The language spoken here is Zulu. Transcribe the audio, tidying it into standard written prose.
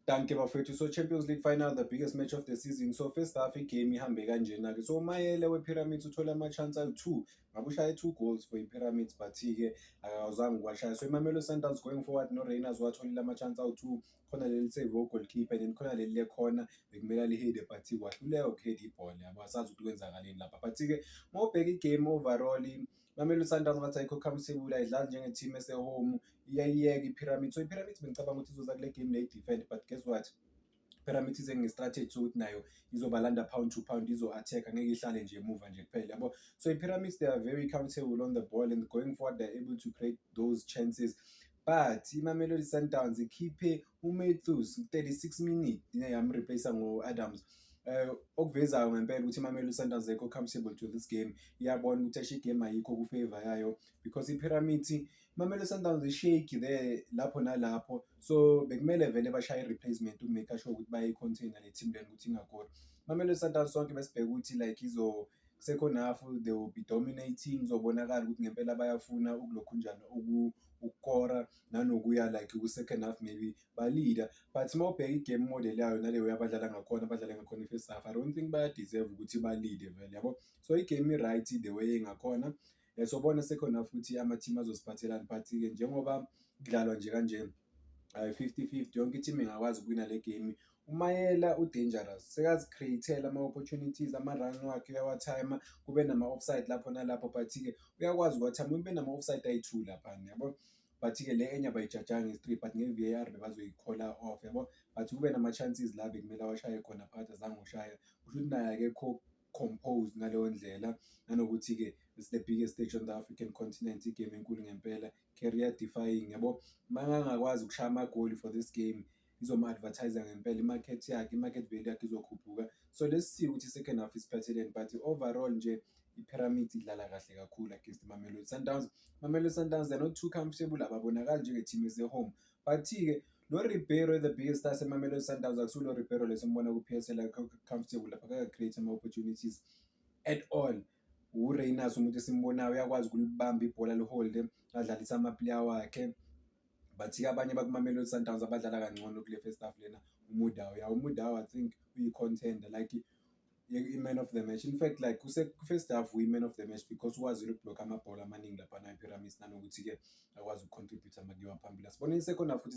Danke bafethu. So Champions League final, the biggest match of the season. So first half igame ihambe kanjena-ke. So Mayele we-Pyramids uthole ama-chance ayi-2. Ngabe ushaye 2 goals for i-Pyramids, but-ke akazange uwashaya. So iMamelodi Sundowns going forward, no-Rainers watholile ama-chance awu-2. Khona leli save goalkeeper and then khona leli lekhona bekumele lihede but kwahluleka ukuheada ibhola yabo. Asazi ukuthi kwenzakaleni lapha. But-ke mawubheka igame overall, Mamelodi Sundowns ngathi ayikho comfortable, ayidlali njenge-team ese-home, iyayiyeka i-Pyramids. So i-Pyramids bengicabanga ukuthi izoza kule game ne-defend, but guess what? Pyramids ize nge-strategy sokuthi nayo izobalanda pound to pound, izo-attack, angeke ihlale nje emuva nje kuphela yabo. So i-Pyramids, they are very comfortable on the ball and going forward they're able to create those chances. But iMamelodi Sundowns ikhiphe uMathews 36 minutes yamreplace ngo-Adams. Okuvezayo ngempela ukuthi iMamelodi Sundowns ayikho comfortable to this game. Iyabona ukuthi eshe igame ayikho ku-favor yayo because iPyramids, iMamelodi Sundowns ishake there lapho nalapho. So bekumele vele bashaye i-replacement ukumake sure ukuthi bayi-container le team lena ukuthi ingakori. iMamelodi Sundowns sonke besibheka ukuthi like second half they will be dominating, kuzobonakala ukuthi ngempela bayafuna ukulokhunjana ukukora nanokuya like ku-second half maybe ba-leader. But mawubheka igame model yayo naleyo abadlala ngakhona i-first half, I don't think baya-deserve ukuthi ba-lead vele yabo. So igame i-right the way engakhona. Sobona second half ukuthi ama-team azosiphathelani, but-ke njengoba kudlalwa nje kanje 50-50, yonke i-team ingakwazi ukuwina le game. uMayela u-dangerous, sekazi-create-ela ama-opportunities, ama-run wakhe uyawathayima, kube nama-offside lapho nalapho, but-ke uyakwazi ukuwathayima. Ube nama-offside ayi-2 laphana yabo. But-ke le enye abayijajanga is-3, but nge-VAR bebazoyikhola off yabo. But kube nama-chances la bekumele awashaye khona phakathi azange ushaya. Kusho ukuthi naye akekho composed ngaleyo ndlela, nanokuthi-ke it's the biggest stage on the African continent, igame enkulu ngempela, career defying yabo. Makangakwazi ukushaya amagoli for this game, izoma-advertise ngempela, i-market value yakhe izokhuphuka. So let's see ukuthi i-second half isiphatheleni, but overall nje i-Pyramids idlala kahle kakhulu against iMamelodi Sundowns. iMamelodi Sundowns, they're not too comfortable, ababonakali njenge-team ese-home. But-ke no-Ribeiro, the biggest star seMamelodi Sundowns, akusulo Ribeiro lesimbona ku-PSL comfortable lapha, akaka-create ama-opportunities at all. uRainers umuntu esimbonayo uyakwazi ukulibamba ibhola liholde, adlalisa ama-player wakhe. But-ke abanye bakuMamelodi Sundowns abadlala kangcono kule first half lena, uMudau I think uyi-contender like i-man of the match. In fact like first half uyi-man of the match because ukwazile ukubhlokha amabhola amaningi laphana ePyramids, nanokuthi-ke akwazi ukucontribute amakiwa phambili. Asibone i-second half futhi